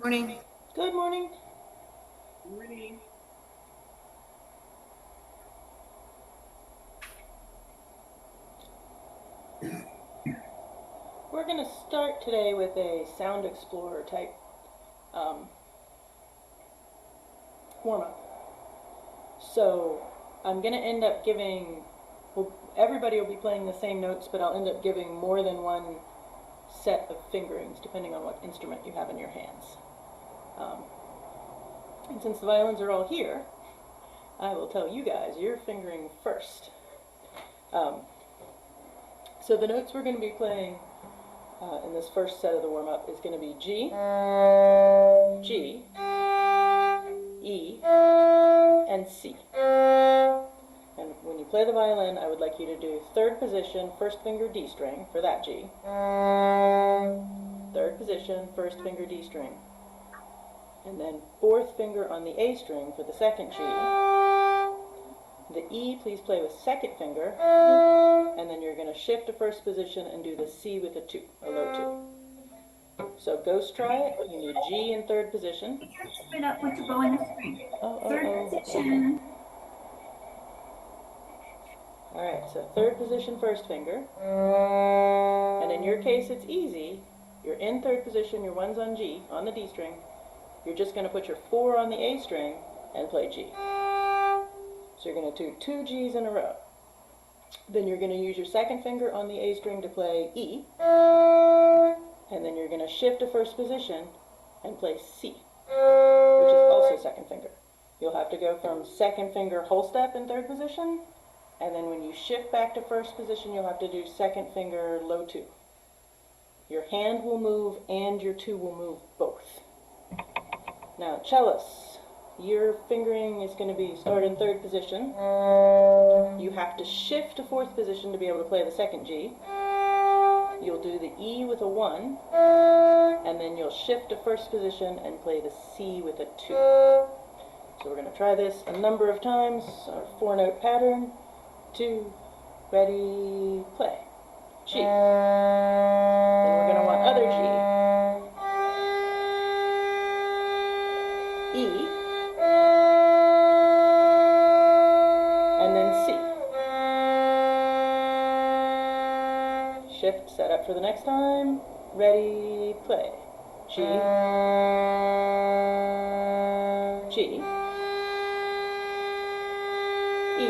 Morning. Good morning. Morning. We're going to start today with a Sound Explorer type warm-up. So I'm going to end up giving, well, everybody will be playing the same notes, but I'll end up giving more than one set of fingerings depending on what instrument you have in your hands. And since the violins are all here, I will tell you guys, you're fingering first. So the notes we're going to be playing in this first set of the warm-up is going to be G, G, E, and C. And when you play the violin, I would like you to do third position, first finger D string for that G. Third position, first finger D string. And then fourth finger on the A string for the second G. The E, please play with second finger, and then you're going to shift to first position and do the C with a 2, a low 2. So ghost try it. You need G in third position. Pick your foot up with your bow in the string. Third position. Alright, so third position, first finger. And in your case, it's easy. You're in third position, your 1's on G, on the D string. You're just going to put your 4 on the A string and play G. So you're going to do 2 G's in a row. Then you're going to use your second finger on the A string to play E. And then you're going to shift to first position and play C, which is also second finger. You'll have to go from second finger whole step in third position, and then when you shift back to first position, you'll have to do second finger low 2. Your hand will move and your 2 will move both. Now, cellists. Your fingering is going to be start in third position. You have to shift to fourth position to be able to play the second G. You'll do the E with a 1, and then you'll shift to first position and play the C with a 2. So we're going to try this a number of times, our 4-note pattern. 2, ready, play. G. Then we're going to want other G. E. Shift, set up for the next time. Ready, play. G, G, E,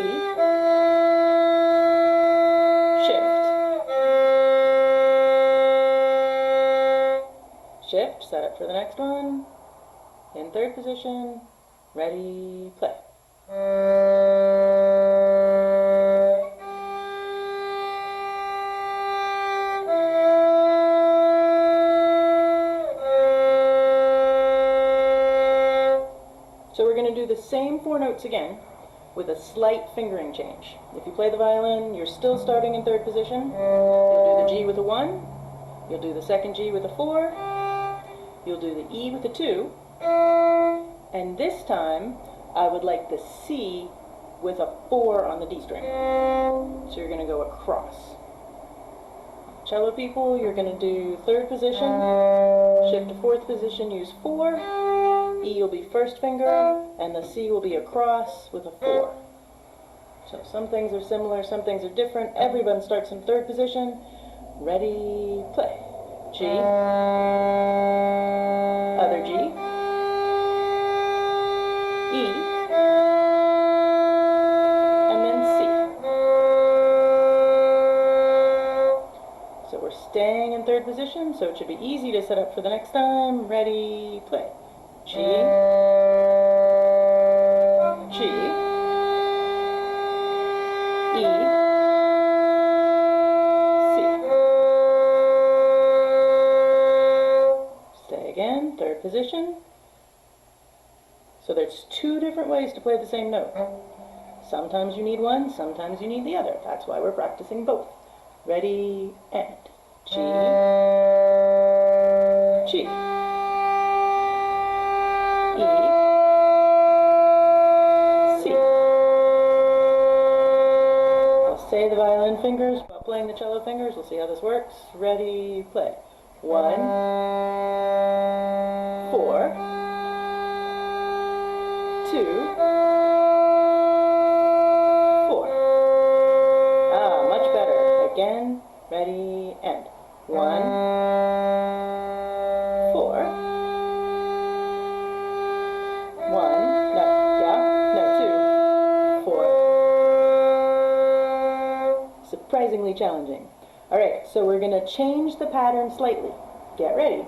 shift, set up for the next one. In third position. Ready, play. So we're going to do the same 4 notes again with a slight fingering change. If you play the violin, you're still starting in third position. You'll do the G with a 1. You'll do the second G with a 4. You'll do the E with a 2. And this time, I would like the C with a 4 on the D string. So you're going to go across. Cello people, you're going to do third position, shift to fourth position, use 4. E will be first finger, and the C will be across with a 4. So some things are similar, some things are different. Everyone starts in third position. Ready, play. G, other G, E, and then C. So we're staying in third position, so it should be easy to set up for the next time. Ready, play. G, G, E, C. Stay again, third position. So there's 2 different ways to play the same note. Sometimes you need one, sometimes you need the other. That's why we're practicing both. Ready, and G, G. E, C. I'll say the violin fingers while playing the cello fingers. We'll see how this works. Ready, play. 1, 4, 4, 2, 4. Ah, much better. Again, ready, and 1, 4, 1, no, yeah, no, 2, 4. Surprisingly challenging. Alright, so we're going to change the pattern slightly. Get ready.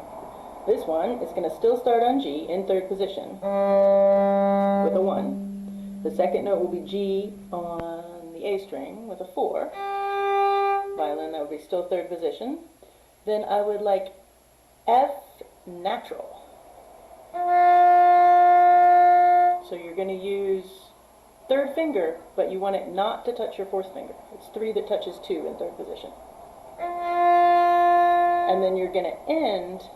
This one is going to still start on G in third position with a 1. The second note will be G on the A string with a 4. Violin, that would be still third position. Then I would like F natural. So you're going to use third finger, but you want it not to touch your fourth finger. It's 3 that touches 2 in third position. And then you're going to end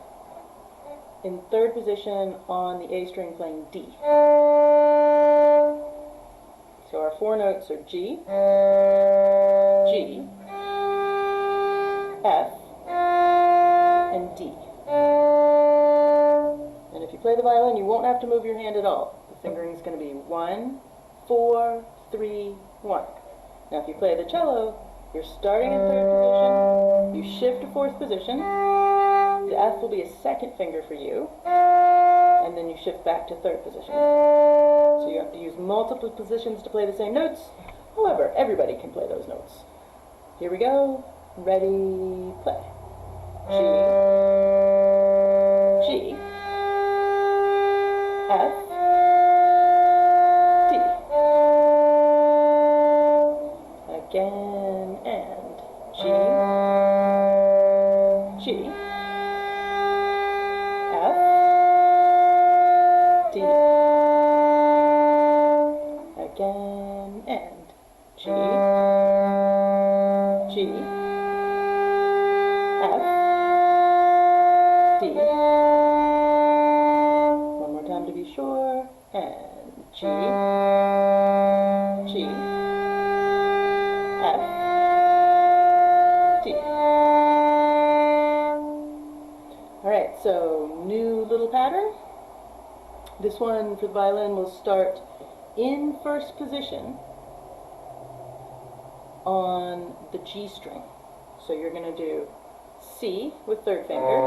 in third position on the A string playing D. So our 4 notes are G, G, F, and D. And if you play the violin, you won't have to move your hand at all. The fingering is going to be 1, 4, 3, 1. Now if you play the cello, you're starting in third position, you shift to fourth position, the F will be a second finger for you, and then you shift back to third position. So you have to use multiple positions to play the same notes. However, everybody can play those notes. Here we go. Ready, play. G, G, F, D. Again, and G, G, F, D. Again, and G, G, F, D. One more time to be sure, and G, G, F, D. Alright, so new little pattern. This one for the violin will start in first position on the G string. So you're going to do C with third finger,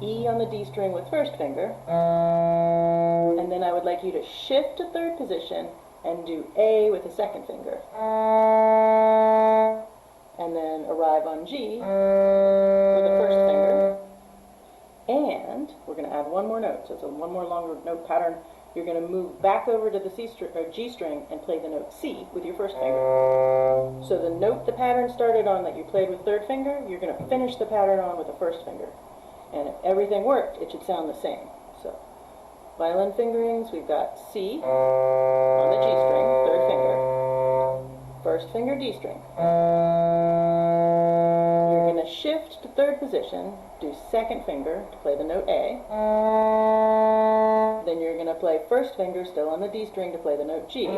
E on the D string with first finger, and then I would like you to shift to third position and do A with the second finger, and then arrive on G with the first finger, and we're going to add one more note, so it's a one more longer note pattern. You're going to move back over to the C string, or G string, and play the note C with your first finger. So the note the pattern started on that you played with third finger, you're going to finish the pattern on with the first finger. And if everything worked, it should sound the same. So, violin fingerings, we've got C on the G string, third finger, first finger D string. You're going to shift to third position, do second finger to play the note A. Then you're going to play first finger still on the D string to play the note G. And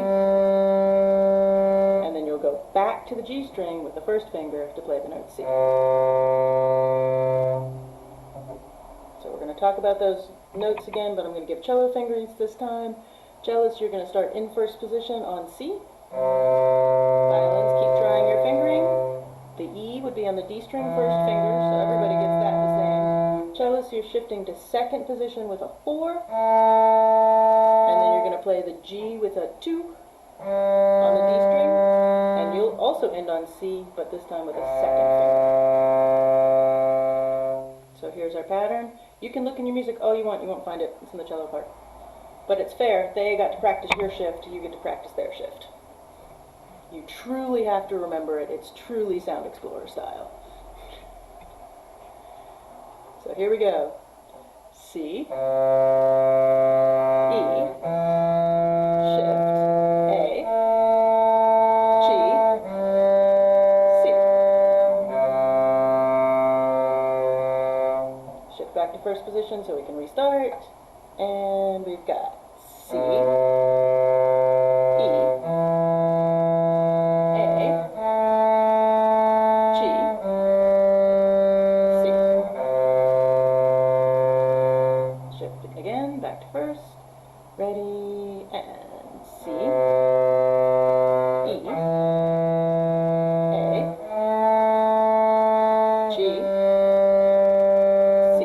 then you'll go back to the G string with the first finger to play the note C. So we're going to talk about those notes again, but I'm going to give cello fingerings this time. Cellists, you're going to start in first position on C. Violins, keep trying your fingering. The E would be on the D string first finger, so everybody gets that the same. Cellists, you're shifting to second position with a 4. And then you're going to play the G with a 2 on the D string. And you'll also end on C, but this time with a second finger. So here's our pattern. You can look in your music all you want. You won't find it. It's in the cello part. But it's fair. They got to practice your shift. You get to practice their shift. You truly have to remember it. It's truly Sound Explorer style. So here we go. C, E, shift, A, G, C. Shift back to first position so we can restart. And we've got C, shift again, back to first. Ready, and C, E, A, G, C.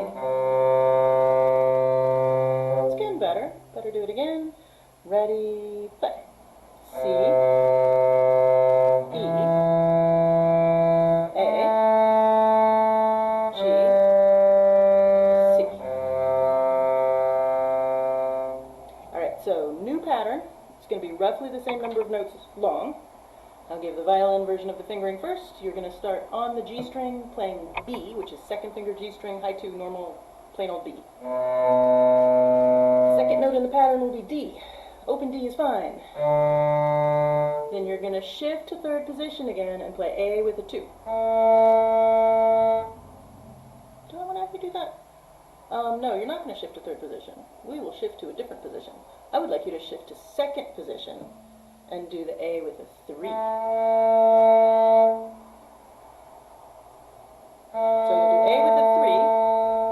It's getting better. Better do it again. Ready, play. C, E, A, G, C. Alright, so new pattern. It's going to be roughly the same number of notes long. I'll give the violin version of the fingering first. You're going to start on the G string playing B, which is second finger G string, high 2, normal, plain old B. Second note in the pattern will be D. Open D is fine. Then you're going to shift to third position again and play A with a 2. Do I want to have you do that? No, you're not going to shift to third position. We will shift to a different position. I would like you to shift to second position and do the A with a 3. So you'll do A with a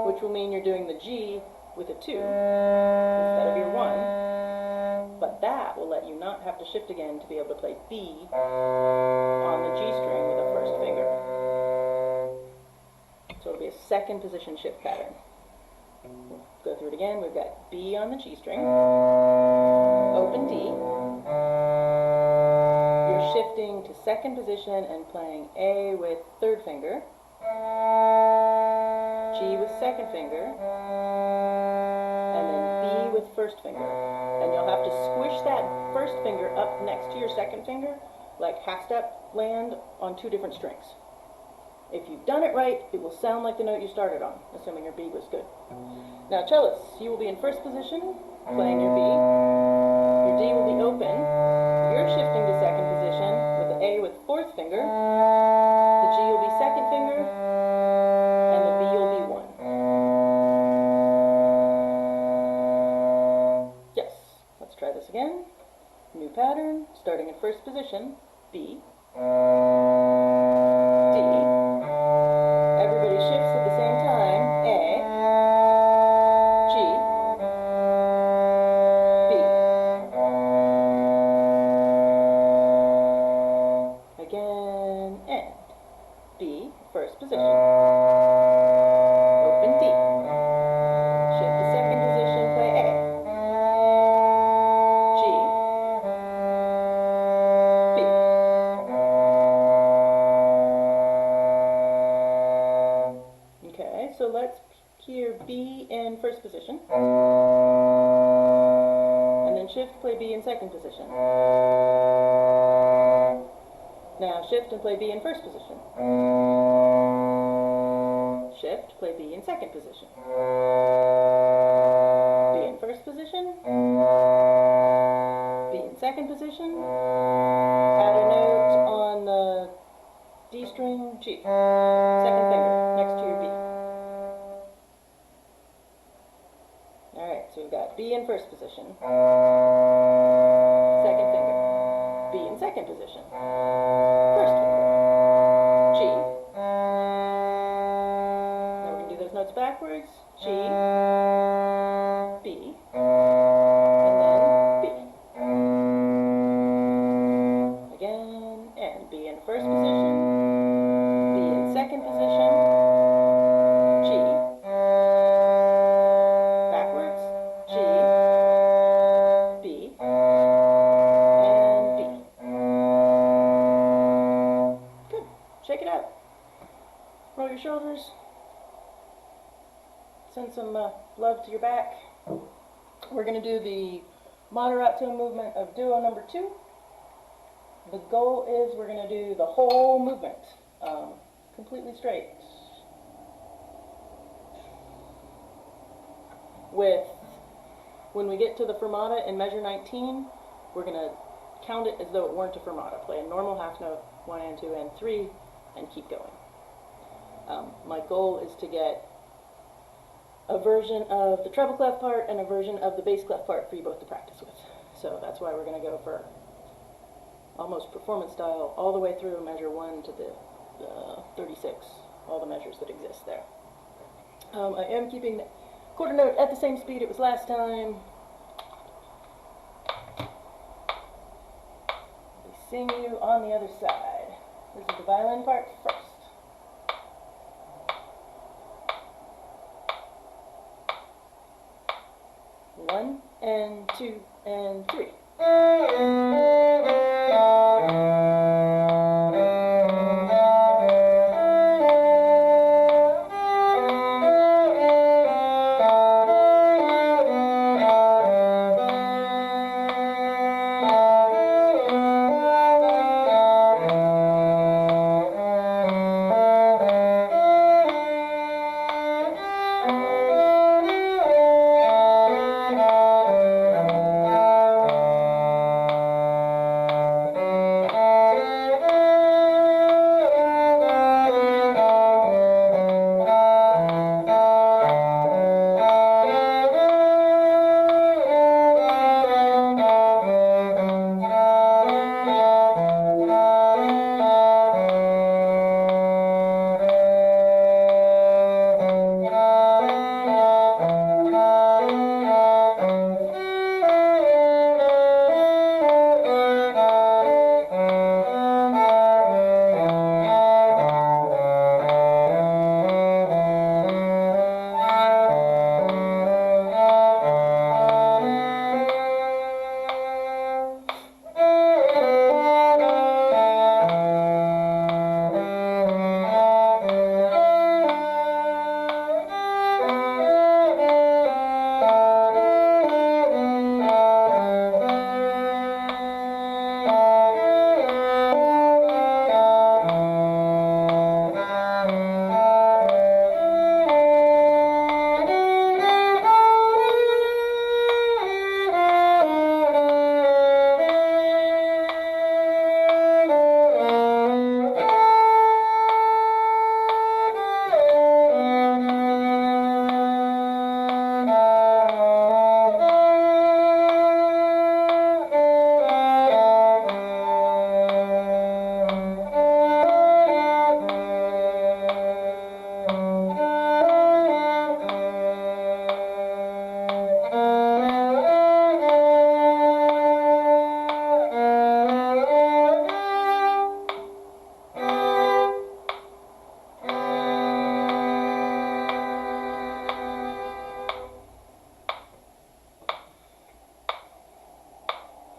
3, which will mean you're doing the G with a 2 instead of your 1. But that will let you not have to shift again to be able to play B on the G string with the first finger. So it'll be a second position shift pattern. We'll go through it again. We've got B on the G string, open D. You're shifting to second position and playing A with third finger, G with second finger, and then B with first finger. And you'll have to squish that first finger up next to your second finger, like half-step land on 2 different strings. If you've done it right, it will sound like the note you started on, assuming your B was good. Now, cellists, you will be in first position, playing your B. Your D will be open. You're shifting to second position with the A with fourth finger. The G will be second finger, and the B will be 1. Yes, let's try this again. New pattern, starting in first position, B, D. Everybody shifts at the same time, A, G, B. Again, and B, first position. Open D. Shift to second position, play A, G, B. Okay, so let's hear B in first position. And then shift, play B in second position. Now shift and play B in first position. Shift, play B in second position. B in first position. B in second position. Add a note on the D string, G. Second finger next to your B. Alright, so we've got B in first position. Second finger. B in second position. First finger. G. Now we're going to do those notes backwards. G. B. And then B. Again, and B in first position. B in second position. G. Backwards. G. B. And B. Good. Shake it out. Roll your shoulders. Send some love to your back. We're going to do the Moderato movement of duo number 2. The goal is we're going to do the whole movement completely straight. When we get to the fermata in measure 19, we're going to count it as though it weren't a fermata. Play a normal half note, 1 and 2 and 3, and keep going. My goal is to get a version of the treble clef part and a version of the bass clef part for you both to practice with. So that's why we're going to go for almost performance style all the way through measure 1 to the 36, all the measures that exist there. I am keeping Quarter note at the same speed it was last time. We sing you on the other side. This is the violin part first. 1 and 2 and 3.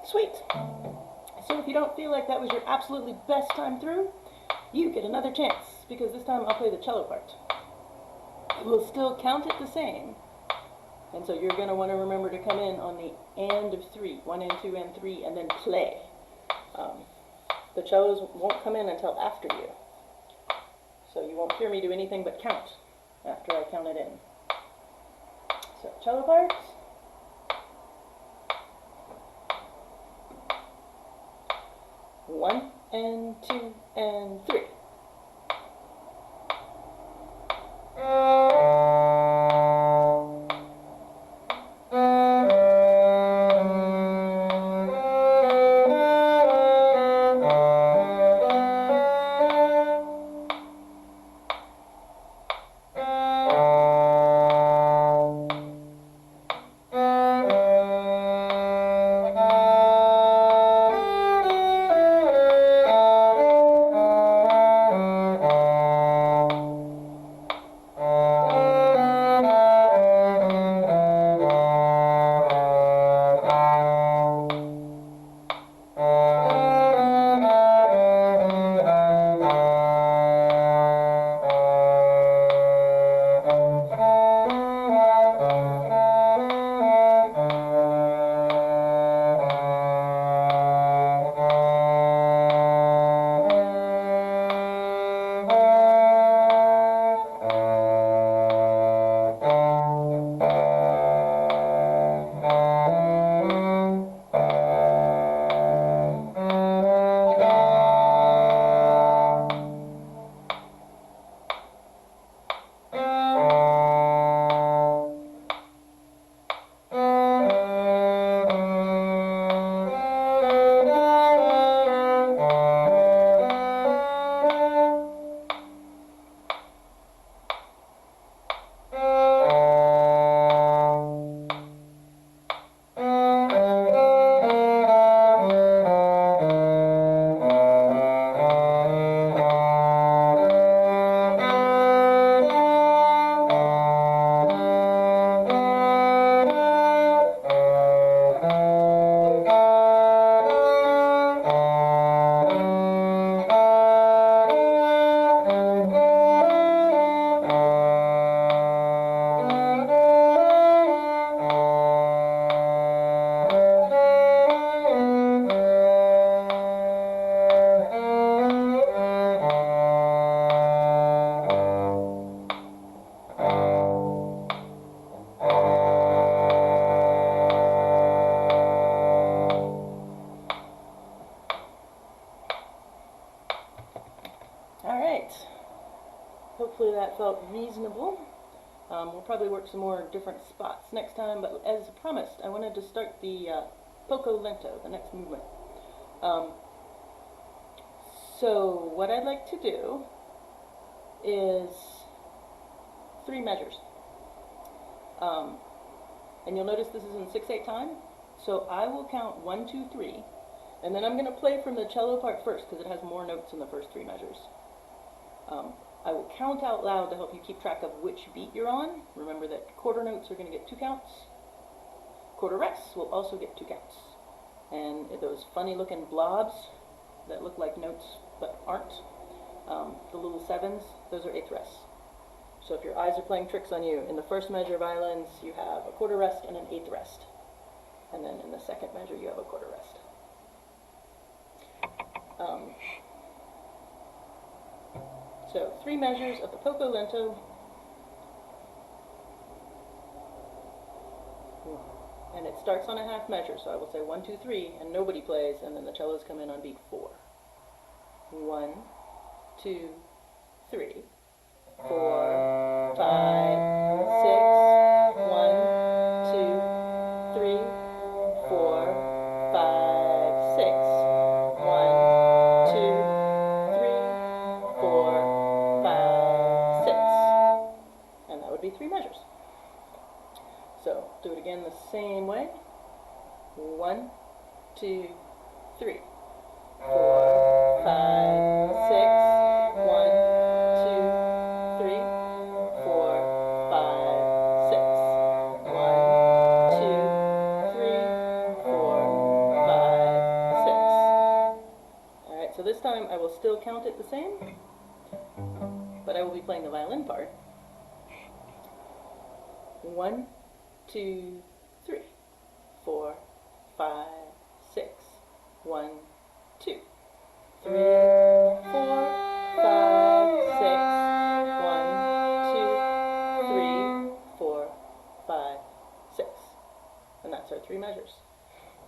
Sweet. So if you don't feel like that was your absolutely best time through, you get another chance, because this time I'll play the cello part. We'll still count it the same, and so you're going to want to remember to come in on the and of 3, 1 and 2 and 3, and then play. The cellos won't come in until after you, so you won't hear me do anything but count after I count it in. So cello parts. 1 and 2 and 3. felt reasonable. We'll probably work some more different spots next time, but as promised, I wanted to start the Poco lento, the next movement. So what I'd like to do is 3 measures. And you'll notice this is in 6/8 time, so I will count 1, 2, 3, and then I'm going to play from the cello part first because it has more notes in the first 3 measures. I will count out loud to help you keep track of which beat you're on. Remember that quarter notes are going to get 2 counts. Quarter rests will also get 2 counts. And those funny looking blobs that look like notes but aren't, the little 7s, those are 8th rests. So if your eyes are playing tricks on you, in the first measure of violins you have a quarter rest and an 8th rest. And then in the second measure you have a quarter rest. So 3 measures of the Poco lento. And it starts on a half measure, so I will say 1, 2, 3, and nobody plays, and then the cellos come in on beat 4. 1, 2, 3, 4, 5, 6, 1, 2, 3, 4, 5, 6, 1, 2, 3, 4, 5, 6. And that would be 3 measures. So, do it again the same way. 1, 2, 3, 4, 5, 6, 1, 2, 3, 4, 5, 6, 1, 2, 3, 4, 5, 6. Alright, so this time I will still count it the same, but I will be playing the violin part. 1, 2, 3, 4, 5, 6, 1, 2, 3, 4, 5, 6, 1, 2, 3, 4, 5, 6. And that's our 3 measures.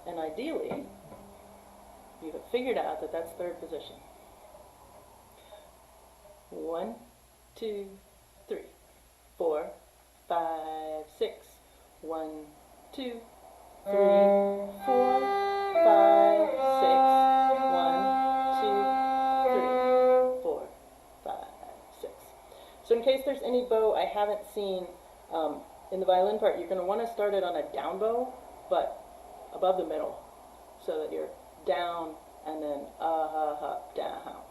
And ideally, you have figured out that that's 3rd position. 1, 2, 3, 4, 5, 6. 1, 2, 3, 4, 5, 6, 1, 2, 3, 4, 5, 6. So in case there's any bow I haven't seen in the violin part, you're going to want to start it on a down bow, but above the middle, so that you're down and then up, down.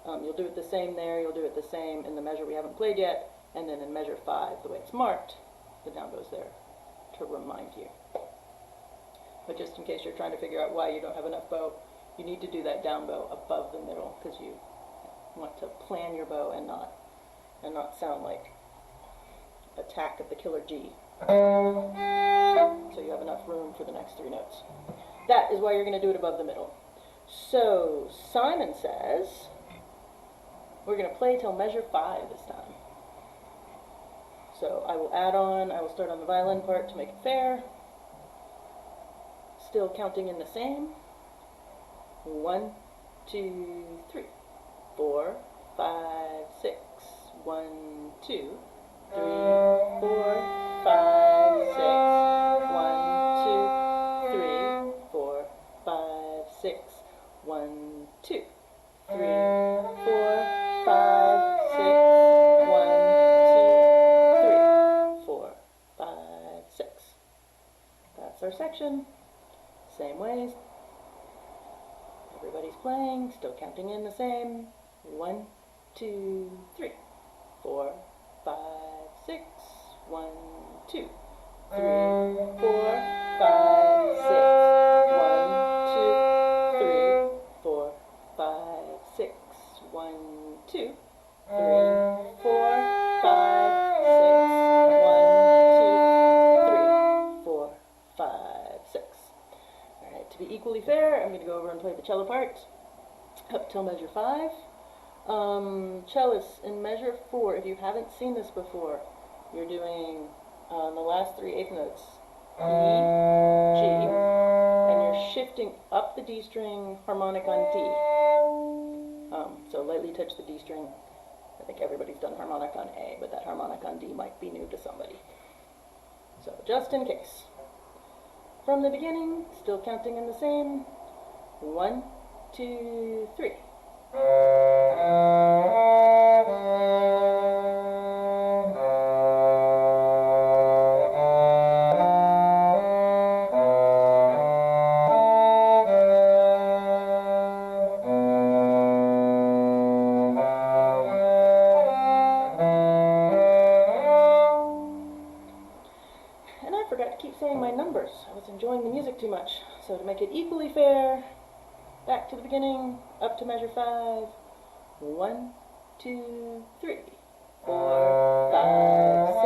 You'll do it the same there, you'll do it the same in the measure we haven't played yet, and then in measure 5, the way it's marked, the down bow's there to remind you. But just in case you're trying to figure out why you don't have enough bow, you need to do that down bow above the middle, because you want to plan your bow and not sound like Attack of the Killer G. So you have enough room for the next 3 notes. That is why you're going to do it above the middle. So Simon says we're going to play till measure 5 this time. So I will add on, I will start on the violin part to make it fair. Still counting in the same. 1, 2, 3, 4, 5, 6, 1, 2, 3, 4, 5, 6, 1, 2, 3, 4, 5, 6, 1, 2, 3, 4, 5, 6, 1, 2, 3, 4, 5, 6. That's our section. Same ways. Everybody's playing, still counting in the same. 1, 2, 3, 4, 5, 6, 1, 2, 3, 4, 5, 6, 1, 2, 3, 4, 5, 6, 1, 2, 3, 4, 5, 6, 1, 2, 3, 4, 5, 6. Alright, to be equally fair, I'm going to go over and play the cello part up till measure 5. Cellists, in measure 4, if you haven't seen this before, you're doing the last 3 eighth notes, E, G, and you're shifting up the D string harmonic on D. So lightly touch the D string I think everybody's done harmonic on A, but that harmonic on D might be new to somebody. So just in case. From the beginning, still counting in the same. 1, 2, 3. And I forgot to keep saying my numbers. I was enjoying the music too much. So to make it equally fair, back to the beginning, up to measure 5. 1, 2, 3. 4, 5, 6.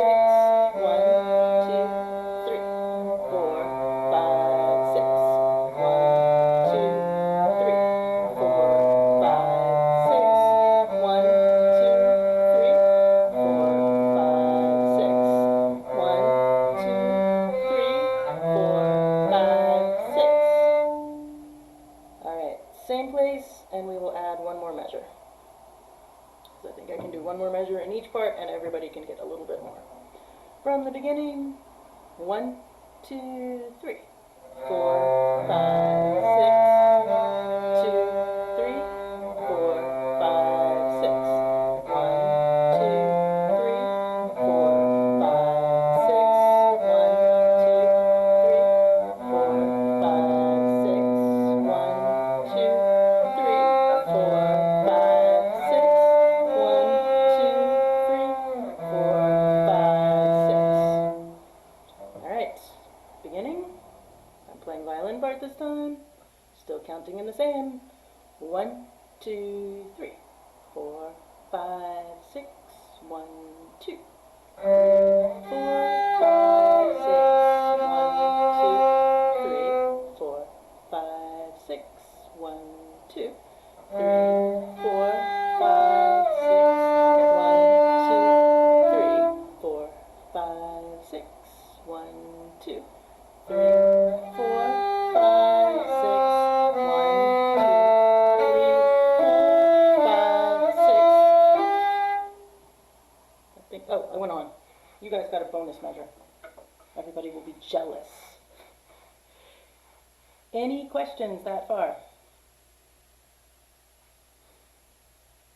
1, 2, 3. 4, 5, 6. 1, 2, 3. 4, 5, 6. 1, 2, 3. 4, 5, 6. 1, 2, 3. 4, 5, 6. Alright, same place, and we will add one more measure. So I think I can do one more measure in each part, and everybody can get a little bit more. From the beginning, 1, 2, 3. 4, 5, 6. 2, 3. 4, 5, 6. 1, 2, 3. 4, 5, 6. 1, 2, 3. 4, 5, 6. 1, 2, 3. 4, 5, 6. 1, 2, 3. 4, 5, 6. Alright, beginning. I'm playing violin part this time. Still counting in the same. 1, 2, 3. 4, 5, 6. 1, 2. 4, 5, 6. 1, 2, 3. 4, 5, 6. 1, 2, 3. 4, 5, 6. 1, 2, 3. 4, 5, 6. 1, 2, 3. 4, 5, 6. 1, 2, 3. 4, 5, 6. I think, oh, I went on. You guys got a bonus measure. Everybody will be jealous. Any questions that far?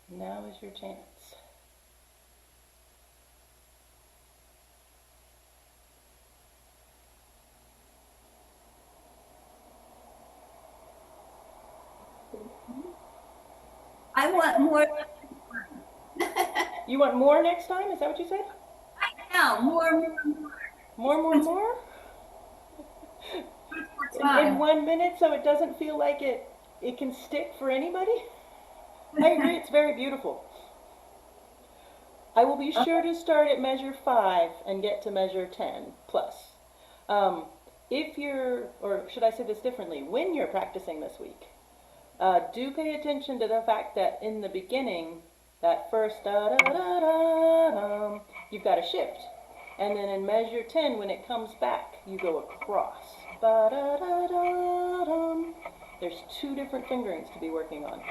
Now is your chance. I want more. You want more next time? Is that what you said? Now, more. More? In 1 minute, so it doesn't feel like it can stick for anybody? I agree, it's very beautiful. I will be sure to start at measure 5 and get to measure 10 plus. If you're, or should I say this differently, when you're practicing this week, do pay attention to the fact that in the beginning, that first da-da-da-da-dum, you've got to shift. And then in measure 10, when it comes back, you go across. Ba-da-da-da-dum. There's 2 different fingerings to be working on.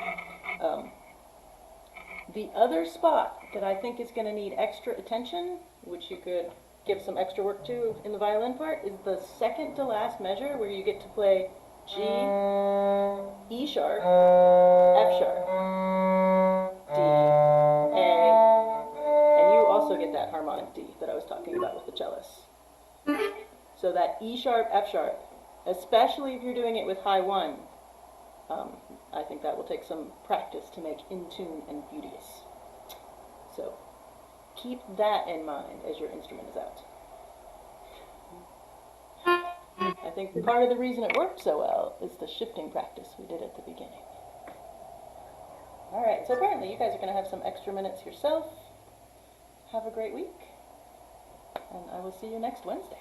The other spot that I think is going to need extra attention, which you could give some extra work to in the violin part, is the second to last measure where you get to play G, E sharp, F sharp, D, A, and you also get that harmonic D that I was talking about with the cellists. So that E sharp, F sharp, especially if you're doing it with high 1, I think that will take some practice to make in tune and beauteous. So keep that in mind as your instrument is out. I think part of the reason it worked so well is the shifting practice we did at the beginning. All right, so apparently you guys are going to have some extra minutes yourself. Have a great week, and I will see you next Wednesday.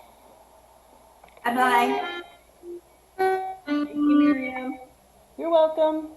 Bye-bye. Thank you, Miriam. You're welcome.